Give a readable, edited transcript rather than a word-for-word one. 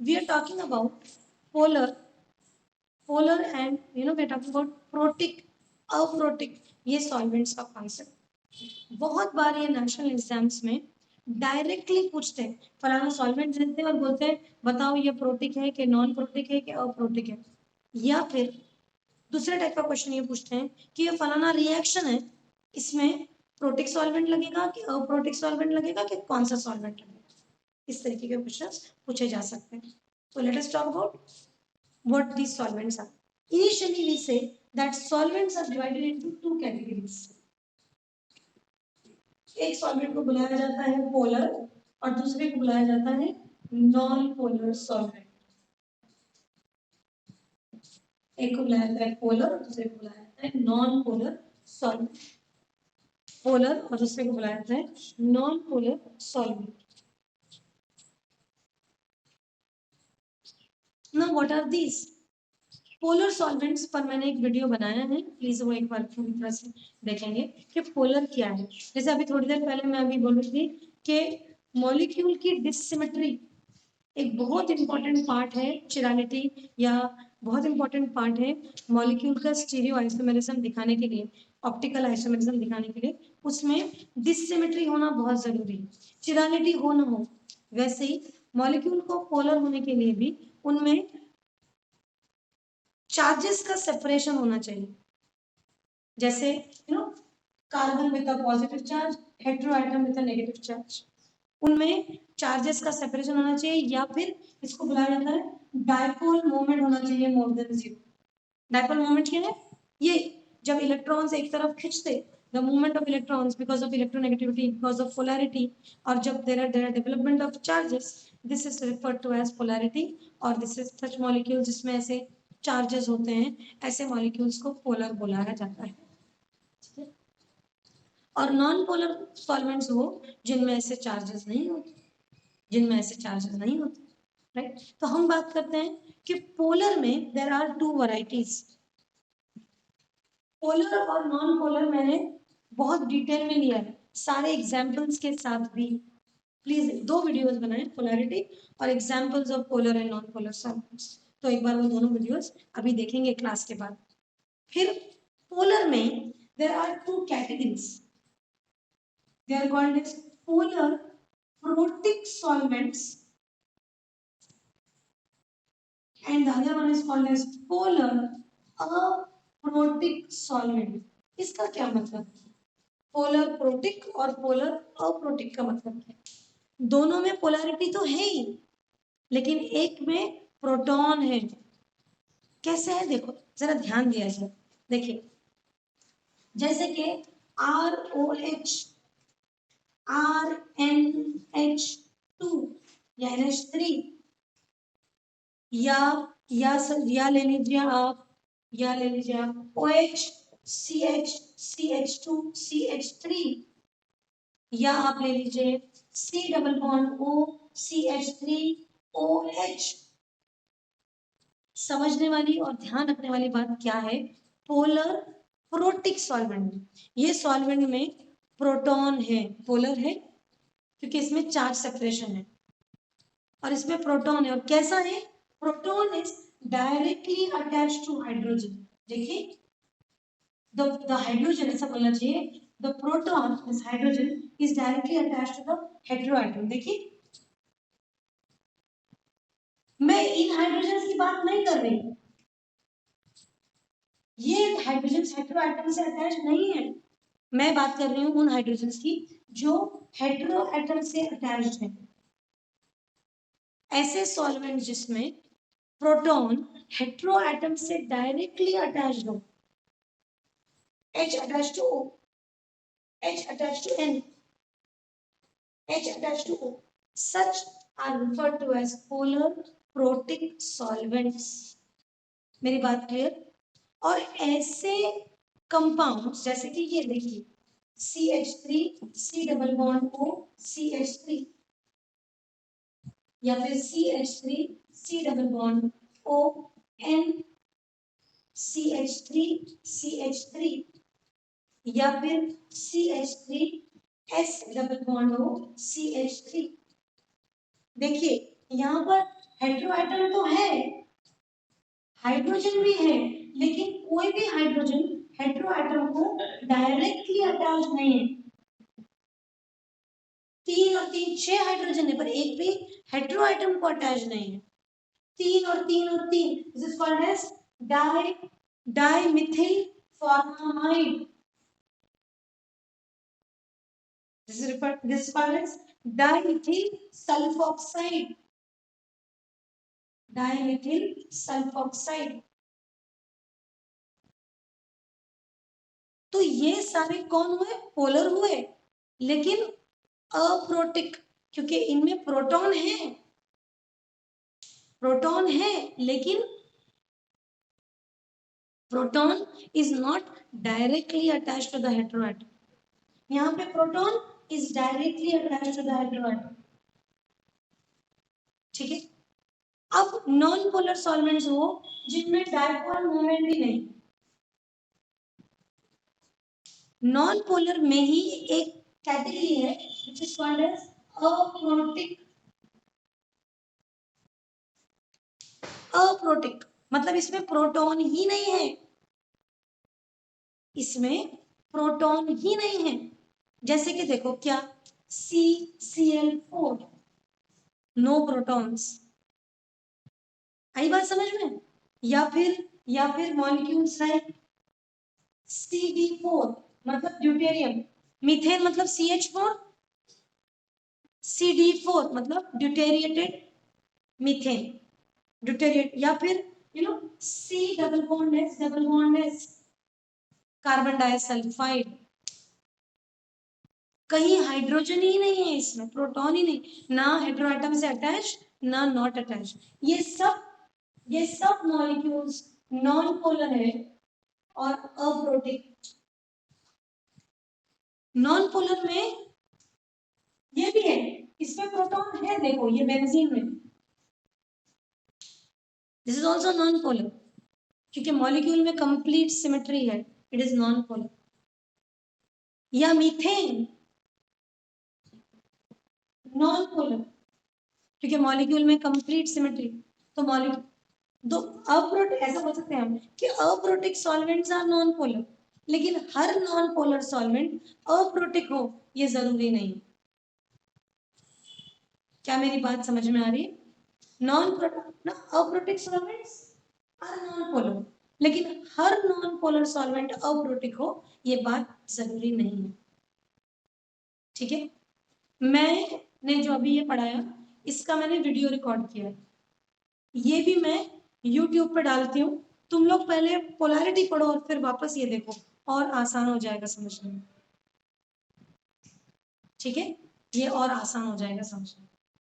we are talking about polar and we are talking about protic, aprotic, ये solvents का concept बहुत बार ये national exams में directly पूछते हैं, फलाना सॉल्वेंट देते हैं और बोलते हैं बताओ ये प्रोटिक है कि नॉन प्रोटिक है कि अप्रोटिक है, या फिर दूसरे टाइप का क्वेश्चन ये पूछते हैं कि ये फलाना रिएक्शन है, इसमें प्रोटिक सॉल्वेंट लगेगा कि अप्रोटिक सॉल्वेंट लगेगा कि कौन सा सॉल्वेंट लगेगा, इस तरीके के क्वेश्चंस पूछे जा सकते हैं. So let us talk about what these solvents are. Initially we say that solvents are divided into two categories. एक सॉल्वेंट को बुलाया जाता है पोलर और दूसरे को बुलाया जाता है नॉन पोलर सॉल्वेंट. एक को बुलाया जाता है पोलर और दूसरे को बुलाया जाता है नॉन पोलर सॉल्वेंट. पोलर और दूसरे को बुलाया जाता है non polar solvent. Now what are these? Polar solvents पर मैंने एक वीडियो बनाया है, प्लीज वो एक बार पूरी तरह से देखेंगे कि पोलर क्या है. जैसे अभी थोड़ी देर पहले मैं अभी बोल रही थी कि मॉलिक्यूल की डिससिमेट्री एक बहुत इंपॉर्टेंट पार्ट है चिरालिटी, या बहुत इंपॉर्टेंट पार्ट है मॉलिक्यूल का स्टीरियो आइसोमेरिज्म दिखाने के लिए, ऑप्टिकल आइसोमेरिज्म दिखाने के लिए उसमें डिससिमेट्री होना बहुत जरूरी है. चिरालिटी हो ना हो, वैसे ही मॉलिक्यूल को पोलर होने के लिए भी उनमें चार्जेस का सेपरेशन होना चाहिए. जैसे carbon with a positive charge, hetero atom with a negative charge, उनमें चार्जेस का सेपरेशन होना चाहिए, या फिर इसको बुलाया जाता है डायपोल मोमेंट होना चाहिए more than zero. Dipole moment क्या है? ये जब इलेक्ट्रॉन्स एक तरफ खींचते, the movement of electrons because of electronegativity, because of polarity, और जब there are development of charges, this is referred to as polarity, और this is such molecules जिसमें ऐसे चार्जेस होते हैं, ऐसे मॉलिक्यूल्स को पोलर बुलाया जाता है. और नॉन पोलर सॉल्वेंट्स वो जिनमें ऐसे चार्जेस नहीं होते, जिनमें ऐसे चार्जेस नहीं होते, राइट. तो हम बात करते हैं कि पोलर में there are two varieties. Polar और नॉन पोलर मैंने बहुत डिटेल में लिया है, सारे एग्जाम्पल्स के साथ भी. प्लीज दो वीडियोस बनाए, पोलैरिटी और examples of polar and non polar solvents. तो एक बार वो दोनों वीडियोस अभी देखेंगे क्लास के बाद. फिर पोलर में there are two categories. They are called as polar protic solvents and the other one is called as polar aprotic solvent. इसका क्या मतलब है? पोलर प्रोटिक और पोलर अप्रोटिक का मतलब है दोनों में पोलैरिटी तो है ही, लेकिन एक में प्रोटॉन है. कैसे है देखो जरा ध्यान दिया जाए. देखिए जैसे कि ROH, RNH2 या NH3, या ले लीजिए आप, OH, CH, CH2, CH3, या आप ले लीजिए C double bond O, CH3OH. समझने वाली और ध्यान रखने वाली बात क्या है? पोलर प्रोटिक सॉल्वेंट, ये सॉल्वेंट में प्रोटॉन है, पोलर है क्योंकि इसमें चार्ज सेपरेशन है, और इसमें प्रोटॉन है. और कैसा है? Proton is directly attached to hydrogen. देखिए the hydrogen, ऐसा बोलना चाहिए, the proton, this hydrogen is directly attached to the heteroatom. देखिए मैं इन हाइड्रोजन की बात नहीं कर रही, ये हाइड्रोजन हेटेरोएटम से अटैच नहीं है, मैं बात कर रही हूँ उन हाइड्रोजन की जो हेटेरोएटम से अटैच्ड है. ऐसे सॉल्वेंट जिसमें प्रोटॉन हेटेरोएटम से डायरेक्टली अटैच्ड हो, H attached to O, H attached to N, H attached to O, such are referred to as polar protic solvents. मेरी बात क्लियर? और ऐसे कंपाउंड्स जैसे कि ये देखिए CH3, C double bond O, CH3, या फिर CH3, C double bond O, N, CH3, CH3, या फिर CH3, S double bond O, CH3. देखिए यहाँ पर हेटेरो एटम तो है, हाइड्रोजन भी है, लेकिन कोई भी हाइड्रोजन हेटेरो एटम को डायरेक्टली अटैच नहीं है। 3 और 3 6 हाइड्रोजन है, पर एक भी हेटेरो एटम को अटैच नहीं है। 3 और 3 और 3, this is called as dimethyl formamide. This is called as dimethyl sulfoxide. Dimethyl sulfoxide. तो ये सारे कौन हुए? पोलर हुए, लेकिन अप्रोटिक, क्योंकि इनमें प्रोटॉन है, प्रोटॉन है, लेकिन proton is not directly attached to the heteroatom. यहाँ पे proton is directly attached to the heteroatom. ठीक है। अब नॉन पोलर सॉल्वेंट्स वो जिनमें डायपोल मूवमेंट भी नहीं। नॉन पोलर में ही एक कैटेगरी है which is called as aprotic. Aprotic मतलब इसमें प्रोटॉन ही नहीं है, इसमें प्रोटॉन ही नहीं है। जैसे कि देखो क्या, CCl4 नो प्रोटॉन्स, आई बात समझ में? या फिर मॉलिक्यूल्स लाइक CD4 मतलब ड्यूटेरियम, मीथेन मतलब CH4, CD4 मतलब ड्यूटेरिएटेड मीथेन, ड्यूटेरिएट, या फिर C double bond S carbon disulphide. कहीं हाइड्रोजन ही नहीं है इसमें, प्रोटॉन ही नहीं, ना हेटेरोएटम से अटैच ना नॉट अटैच। ये सब मॉलिक्यूल्स नॉन पोलर है और अप्रोटिक। नॉन पोलर में ये भी है, इसमें प्रोटॉन है, देखो ये बेंजीन में, this is also non polar, क्योंकि मॉलिक्यूल में कंप्लीट सिमेट्री है, इट इज नॉन पोलर। या मीथेन नॉन पोलर, क्योंकि मॉलिक्यूल में कंप्लीट सिमेट्री, तो मॉलिक्यूल दो अप्रोटिक, ऐसा बोल सकते हैं हम कि aprotic solvents are non polar, लेकिन हर नॉन पोलर सॉल्वेंट अप्रोटिक हो ये जरूरी नहीं। क्या मेरी बात समझ में आ रही है? Aprotic solvents are non polar, लेकिन हर नॉन पोलर सॉल्वेंट अप्रोटिक हो ये बात जरूरी नहीं है। ठीक है। मैंने जो अभी ये पढ़ाया इसका मैंने वीडियो रिकॉर्ड किया है, ये भी मैं YouTube पे डालती हूँ। तुम लोग पहले पोलैरिटी पढ़ो और फिर वापस ये देखो, और आसान हो जाएगा समझने में। ठीक है, ये और आसान हो जाएगा समझने में।